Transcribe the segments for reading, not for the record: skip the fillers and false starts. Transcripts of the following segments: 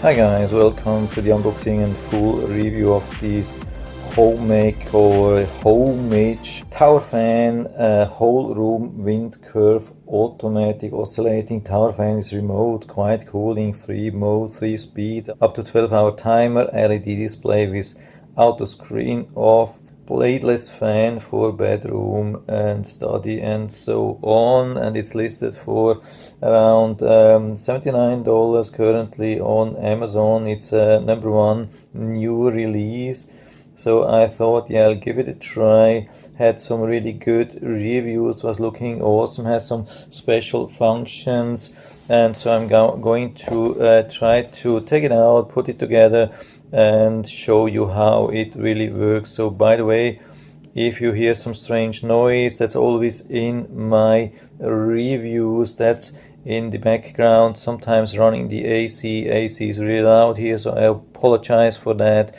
Hi guys, welcome to the unboxing and full review of this Homech or Homech tower fan, whole room wind curve automatic oscillating tower fan. Is remote, quiet cooling, 3 mode, 3 speed, up to 12-hour timer, LED display with auto screen off, bladeless fan for bedroom and study and so on, and it's listed for around $79 currently on Amazon. It's a #1 new release, so I thought, yeah, I'll give it a try. Had some really good reviews, was looking awesome, has some special functions, and so I'm going to try to take it out, put it together and show you how it really works. So by the way, if you hear some strange noise, that's always in my reviews, that's in the background, sometimes running the AC is really loud here, so I apologize for that.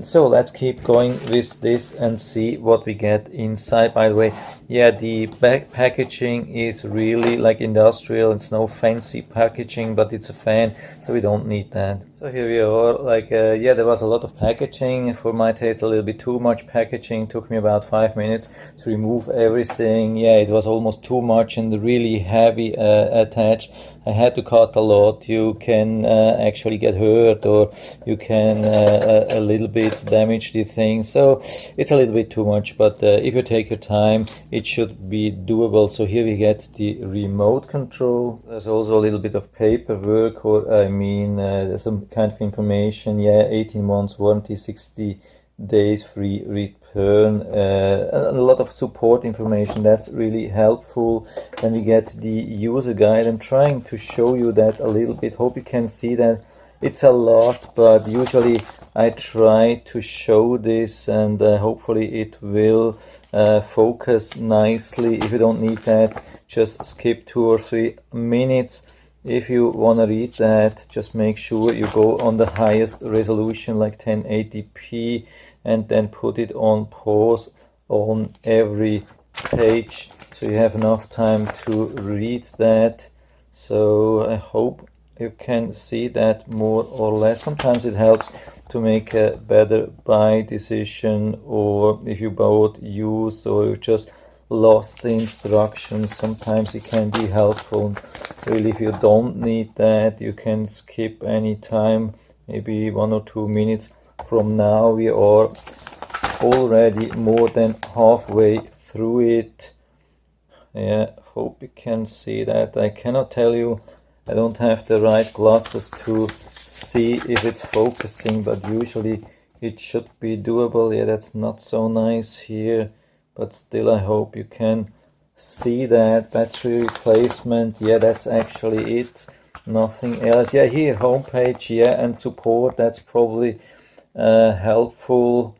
So let's keep going with this and see what we get inside. By the way, yeah, the back packaging is really like industrial. It's no fancy packaging, but it's a fan, so we don't need that. So here we are, like yeah, there was a lot of packaging. For my taste, a little bit too much packaging. Took me about 5 minutes to remove everything. Yeah, it was almost too much and really heavy attached. I had to cut a lot. You can actually get hurt, or you can a little bit damage the thing, so it's a little bit too much, but if you take your time, it should be doable. So here we get the remote control. There's also a little bit of paperwork, or I mean there's some kind of information. Yeah, 18 months warranty, 60 days free return, a lot of support information. That's really helpful. Then we get the user guide. I'm trying to show you that a little bit, hope you can see that. It's a lot, but usually I try to show this, and hopefully it will focus nicely. If you don't need that, just skip 2 or 3 minutes. If you want to read that, just make sure you go on the highest resolution, like 1080p, and then put it on pause on every page, so you have enough time to read that. So I hope you can see that more or less. Sometimes it helps to make a better buy decision, or if you bought used or you just lost the instructions, sometimes it can be helpful. Really, if you don't need that, you can skip any time, maybe 1 or 2 minutes from now. We are already more than halfway through it. Yeah, hope you can see that. I cannot tell you, I don't have the right glasses to see if it's focusing, but usually it should be doable. Yeah, that's not so nice here, but still I hope you can see that. Battery replacement, yeah, that's actually it, nothing else. Yeah, here homepage, yeah, and support, that's probably helpful.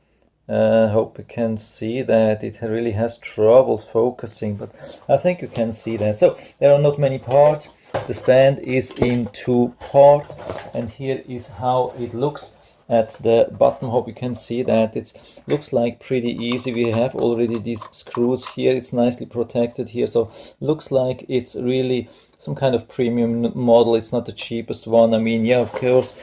Hope you can see that. It really has trouble focusing, but I think you can see that. So there are not many parts. The stand is in 2 parts, and here is how it looks at the bottom. Hope you can see that. It looks like pretty easy. We have already these screws here. It's nicely protected here, so looks like it's really some kind of premium model. It's not the cheapest one. I mean, yeah, of course,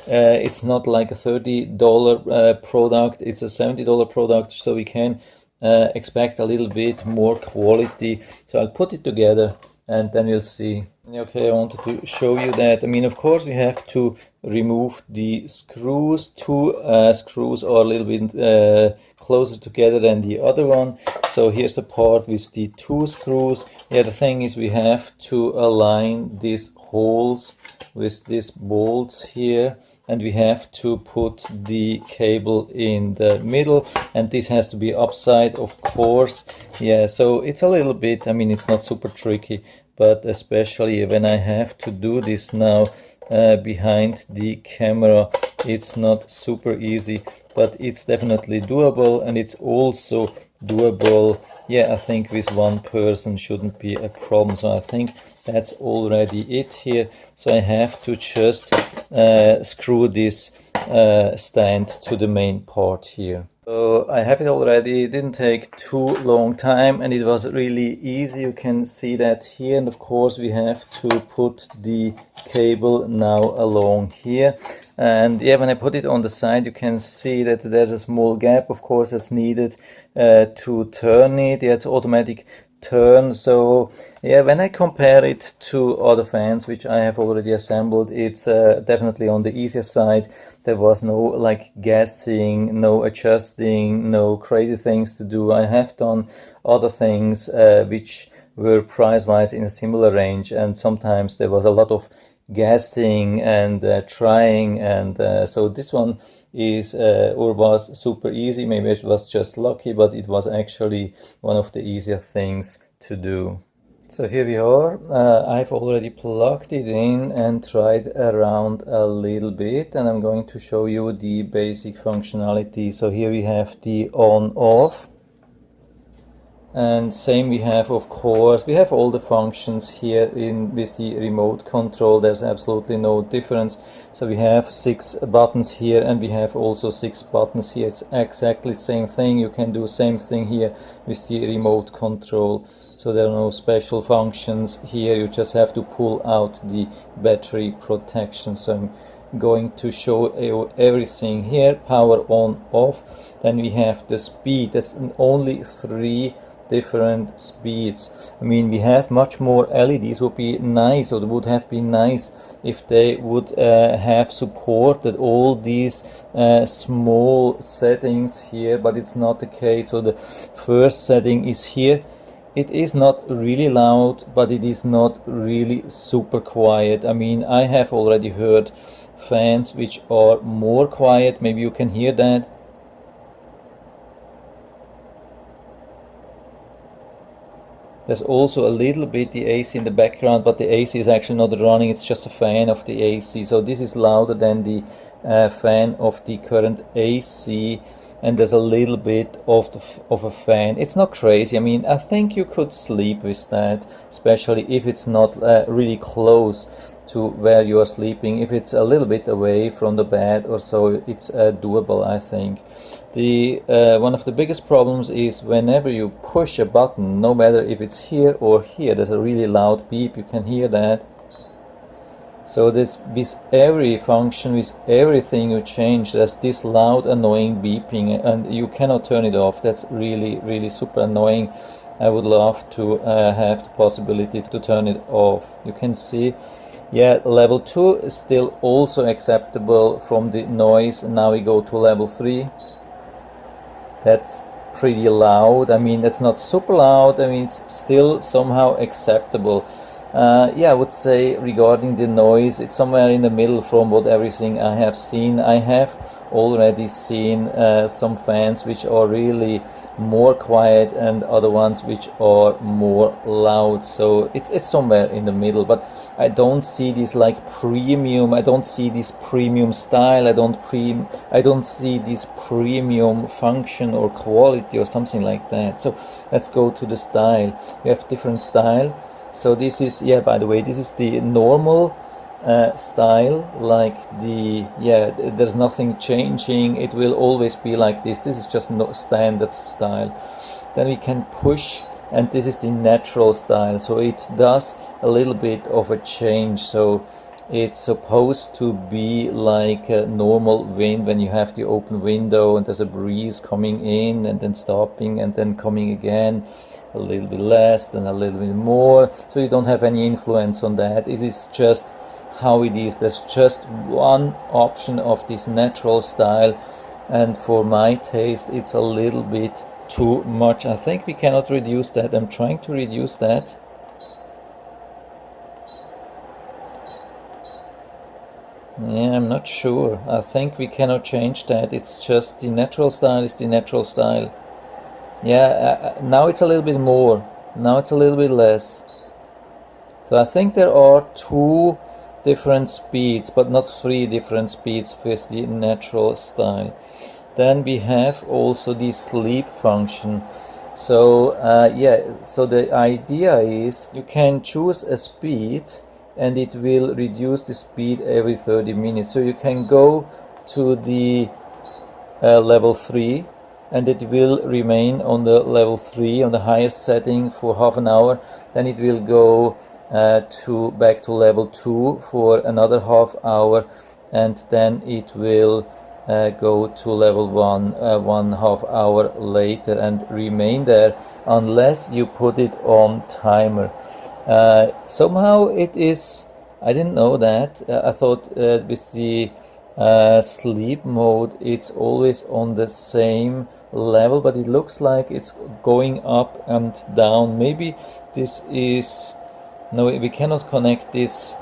it's not like a $30 product. It's a $70 product, so we can expect a little bit more quality. So I'll put it together and then we'll see. Okay, I wanted to show you that. I mean, of course, we have to remove the screws. 2 screws are a little bit closer together than the other one. So here's the part with the 2 screws. Yeah, the thing is, we have to align these holes with these bolts here, and we have to put the cable in the middle, and this has to be upside, of course. Yeah, so it's a little bit, I mean, it's not super tricky, but especially when I have to do this now behind the camera, it's not super easy, but it's definitely doable, and it's also doable, yeah, I think with 1 person shouldn't be a problem. So I think that's already it here. So I have to just screw this stand to the main part here. So I have it already. It didn't take too long time and it was really easy. You can see that here, and of course we have to put the cable now along here. And yeah, when I put it on the side, you can see that there's a small gap, of course, that's needed to turn it. Yeah, it's automatic turn. So yeah, when I compare it to other fans which I have already assembled, it's definitely on the easier side. There was no like guessing, no adjusting, no crazy things to do. I have done other things which were price-wise in a similar range, and sometimes there was a lot of guessing and trying, and so this one is or was super easy. Maybe it was just lucky, but it was actually one of the easier things to do. So here we are. I've already plugged it in and tried around a little bit, and I'm going to show you the basic functionality. So here we have the on off, and same we have, of course, we have all the functions here in with the remote control. There's absolutely no difference. So we have 6 buttons here, and we have also 6 buttons here. It's exactly the same thing. You can do same thing here with the remote control. So there are no special functions here. You just have to pull out the battery protection. So I'm going to show you everything here. Power on off. Then we have the speed. That's only 3 different speeds. I mean, we have much more LEDs. Would be nice, or it would have been nice if they would have supported all these small settings here, but it's not the case. So the first setting is here. It is not really loud, but it is not really super quiet. I mean, I have already heard fans which are more quiet. Maybe you can hear that. There's also a little bit the AC in the background, but the AC is actually not running. It's just a fan of the AC. So this is louder than the fan of the current AC. And there's a little bit of a fan. It's not crazy. I mean, I think you could sleep with that, especially if it's not really close to where you are sleeping. If it's a little bit away from the bed or so, it's doable, I think. The one of the biggest problems is whenever you push a button, no matter if it's here or here, there's a really loud beep. You can hear that. So this, with every function, with everything you change, there's this loud annoying beeping, and you cannot turn it off. That's really super annoying. I would love to have the possibility to turn it off. You can see, yeah, level 2 is still also acceptable from the noise. Now we go to level 3. That's pretty loud. I mean, that's not super loud. I mean, it's still somehow acceptable. Yeah, I would say regarding the noise, it's somewhere in the middle from what everything I have seen. I have already seen some fans which are really more quiet and other ones which are more loud. So it's somewhere in the middle, but I don't see this like premium. I don't see this premium style. I don't see this premium function or quality or something like that. So let's go to the style. We have different style. So this is, yeah, by the way, this is the normal style, like the, yeah, there's nothing changing. It will always be like this. This is just no standard style. Then we can push, and this is the natural style. So it does a little bit of a change. So it's supposed to be like a normal wind when you have the open window and there's a breeze coming in and then stopping and then coming again. A little bit less, then a little bit more, so you don't have any influence on that. It is just how it is. There's just one option of this natural style, and for my taste it's a little bit too much. I think we cannot reduce that. I'm trying to reduce that. Yeah, I'm not sure. I think we cannot change that. It's just the natural style is the natural style. Yeah, now it's a little bit more. Now it's a little bit less. So I think there are 2 different speeds, but not 3 different speeds with the natural style. Then we have also the sleep function. So yeah, so the idea is you can choose a speed and it will reduce the speed every 30 minutes. So you can go to the level 3. and it will remain on the level 3 on the highest setting for half an hour. Then it will go back to level 2 for another half hour, and then it will go to level 1 1/2 hour later and remain there unless you put it on timer. Somehow it is, I didn't know that. I thought with the sleep mode it's always on the same level, but it looks like it's going up and down. Maybe this is, no, we cannot connect this.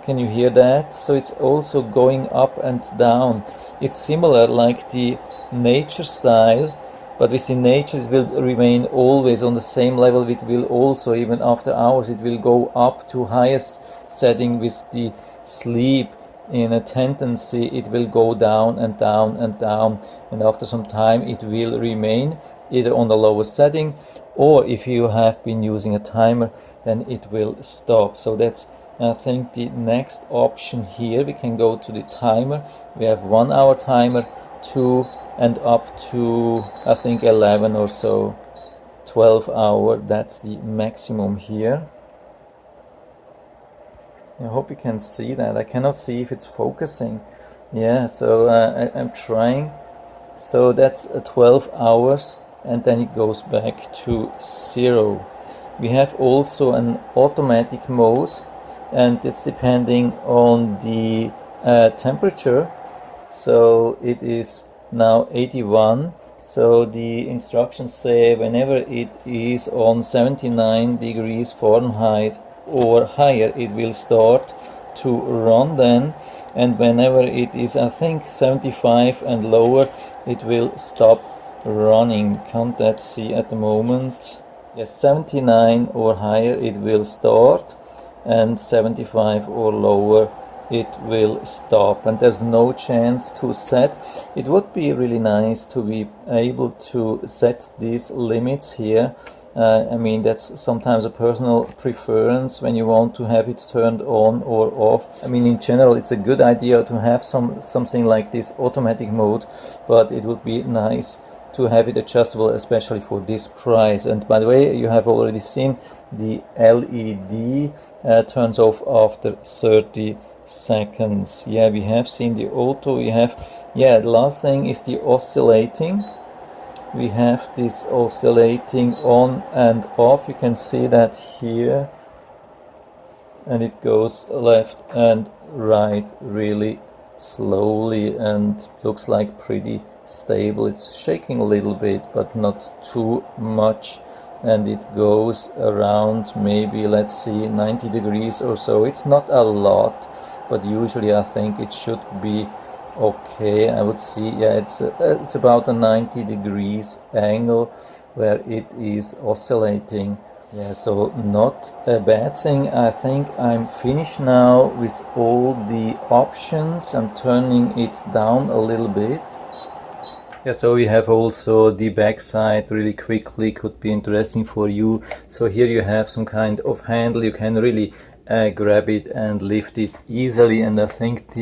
Can you hear that? So it's also going up and down. It's similar like the nature style, but with the nature it will remain always on the same level. It will also, even after hours, it will go up to highest setting. With the sleep in a tendency, it will go down and down and down, and after some time it will remain either on the lowest setting, or if you have been using a timer, then it will stop. So that's, I think, the next option here. We can go to the timer. We have 1 hour timer, 2, and up to, I think, 11 or so, 12 hour. That's the maximum here. I hope you can see that. I cannot see if it's focusing. Yeah, so I'm trying. So that's 12 hours, and then it goes back to 0. We have also an automatic mode, and it's depending on the temperature. So it is now 81. So the instructions say whenever it is on 79 degrees Fahrenheit or higher, it will start to run then, and whenever it is, I think, 75 and lower, it will stop running. Can't that see at the moment? Yes, 79 or higher it will start, and 75 or lower it will stop, and there's no chance to set. It would be really nice to be able to set these limits here. I mean, that's sometimes a personal preference when you want to have it turned on or off. I mean, in general, it's a good idea to have something like this automatic mode, but it would be nice to have it adjustable, especially for this price. And by the way, you have already seen the LED turns off after 30 seconds. Yeah, we have seen the auto. We have, yeah, the last thing is the oscillating. We have this oscillating on and off. You can see that here, and it goes left and right really slowly and looks like pretty stable. It's shaking a little bit, but not too much, and it goes around maybe, let's see, 90 degrees or so. It's not a lot, but usually I think it should be okay. I would see, yeah, it's about a 90 degrees angle where it is oscillating. Yeah, so not a bad thing. I think I'm finished now with all the options. I'm turning it down a little bit. Yeah, so we have also the backside really quickly, could be interesting for you. So here you have some kind of handle. You can really grab it and lift it easily, and I think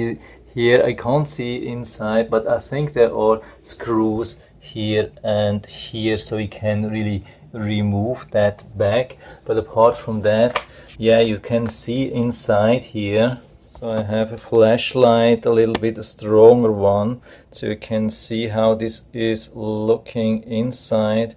here I can't see inside, but I think there are screws here and here, so you can really remove that back. But apart from that, yeah, you can see inside here. So I have a flashlight, a little bit a stronger one, so you can see how this is looking inside.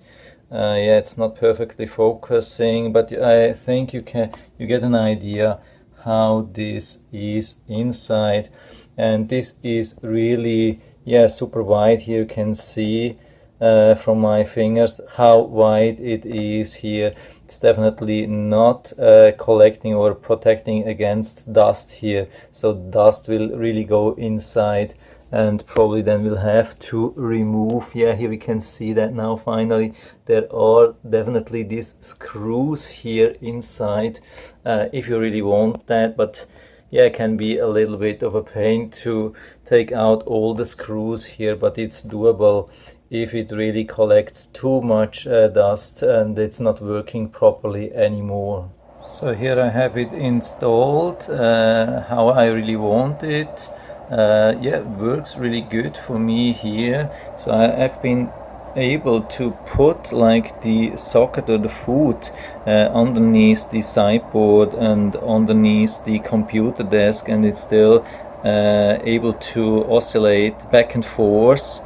Yeah, it's not perfectly focusing, but I think you get an idea how this is inside. And this is really, yeah, super wide. Here you can see from my fingers how wide it is here. It's definitely not collecting or protecting against dust here, so dust will really go inside, and probably then we'll have to remove. Yeah, here we can see that now finally. There are definitely these screws here inside if you really want that, but yeah, it can be a little bit of a pain to take out all the screws here, but it's doable if it really collects too much dust and it's not working properly anymore. So here I have it installed how I really want it. Yeah, it works really good for me here. So I've been able to put like the socket or the foot underneath the sideboard and underneath the computer desk, and it's still able to oscillate back and forth.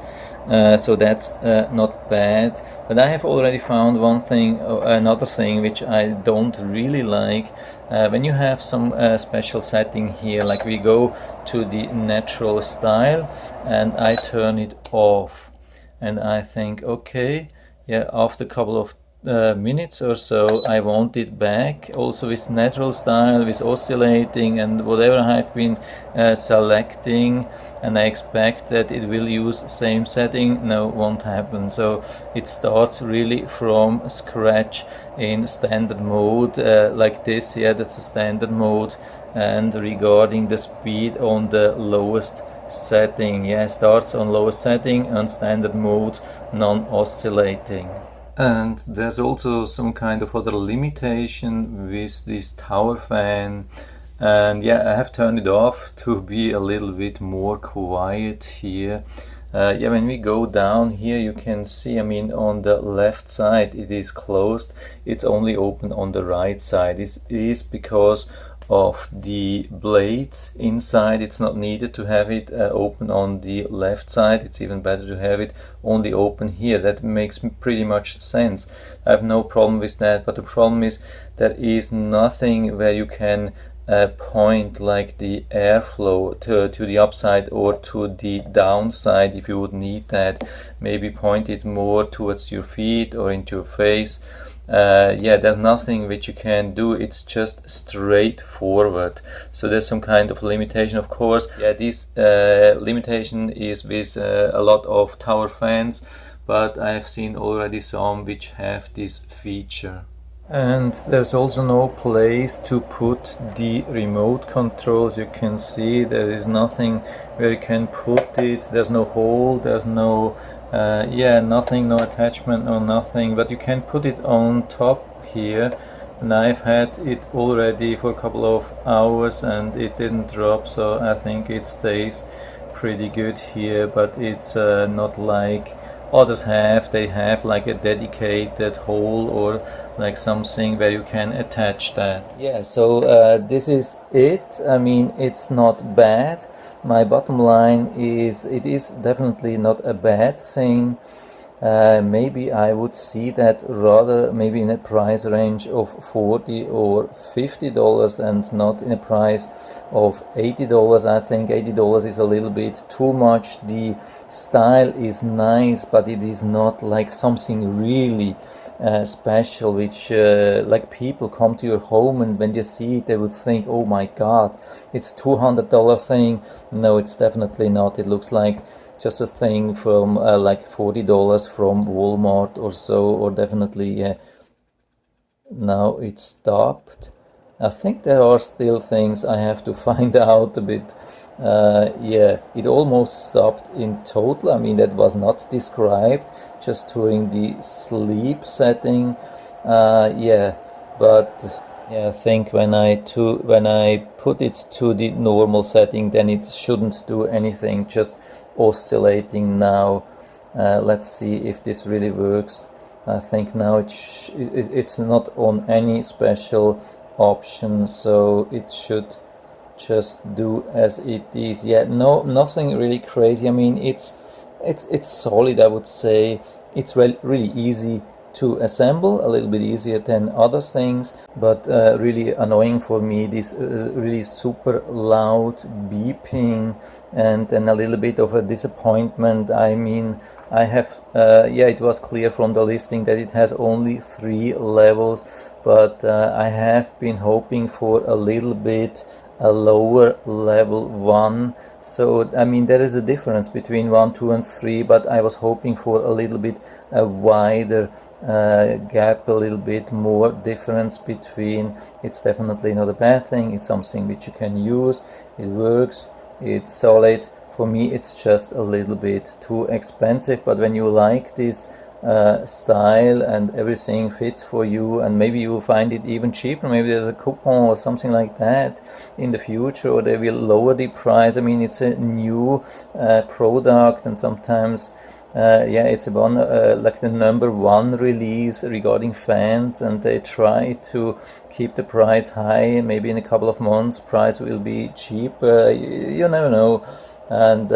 So that's not bad. But I have already found one thing, another thing which I don't really like. When you have some special setting here, like we go to the natural style and I turn it off, and I think, okay, yeah, after a couple of minutes or so I want it back, also with natural style, with oscillating and whatever I've been selecting, and I expect that it will use same setting. No, won't happen. So it starts really from scratch in standard mode, like this. Yeah, that's a standard mode. And regarding the speed, on the lowest setting. Yeah, starts on lowest setting and standard mode, non-oscillating. And there's also some kind of other limitation with this tower fan. And yeah, I have turned it off to be a little bit more quiet here. Yeah, when we go down here, you can see, I mean, on the left side it is closed. It's only open on the right side. This is because of the blades inside. It's not needed to have it open on the left side. It's even better to have it only open here. That makes pretty much sense. I have no problem with that, but the problem is there is nothing where you can point like the airflow to the upside or to the downside if you would need that. Maybe point it more towards your feet or into your face. Yeah, there's nothing which you can do. It's just straightforward. So there's some kind of limitation, of course. Yeah, this limitation is with a lot of tower fans, but I have seen already some which have this feature. And there's also no place to put the remote controls. You can see there is nothing where you can put it. There's no hole, there's no yeah, nothing, no attachment, no nothing, but you can put it on top here. And I've had it already for a couple of hours and it didn't drop, so I think it stays pretty good here. But it's not like others have. They have like a dedicated hole or like something where you can attach that. Yeah, so this is it. I mean, it's not bad. My bottom line is it is definitely not a bad thing. Maybe I would see that rather maybe in a price range of $40 or $50 and not in a price of $80. I think $80 is a little bit too much. The style is nice, but it is not like something really special, which like people come to your home and when they see it they would think, oh my god, it's $200 thing. No, it's definitely not. It looks like just a thing from like $40 from Walmart or so, or definitely now it stopped. I think there are still things I have to find out a bit. Yeah, it almost stopped in total. I mean, that was not described, just during the sleep setting. Yeah, but yeah, I think when I put it to the normal setting, then it shouldn't do anything, just oscillating now. Let's see if this really works. I think now it's not on any special option, so it should just do as it is. Yeah, no, nothing really crazy. I mean, it's solid, I would say. It's really easy to assemble, a little bit easier than other things, but really annoying for me, this really super loud beeping, and then a little bit of a disappointment. I mean, I have yeah, it was clear from the listing that it has only 3 levels, but I have been hoping for a little bit a lower level 1. So I mean, there is a difference between 1, 2 and 3, but I was hoping for a little bit a wider gap, a little bit more difference between. It's definitely not a bad thing. It's something which you can use. It works, it's solid. For me it's just a little bit too expensive, but when you like this style and everything fits for you, and maybe you find it even cheaper, maybe there's a coupon or something like that in the future, or they will lower the price. I mean, it's a new product, and sometimes yeah, it's one like the #1 release regarding fans, and they try to keep the price high. Maybe in a couple of months price will be cheap, you never know. And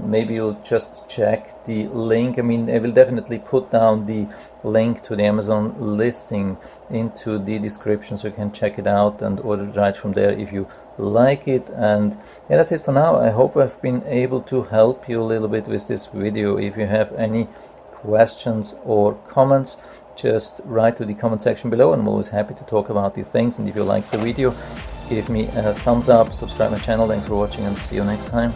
maybe you'll just check the link. I mean, I will definitely put down the link to the Amazon listing into the description, so you can check it out and order it right from there if you like it. And yeah, that's it for now. I hope I've been able to help you a little bit with this video. If you have any questions or comments, just write to the comment section below. I'm always happy to talk about these things. And if you like the video, give me a thumbs up, subscribe my channel. Thanks for watching, and see you next time.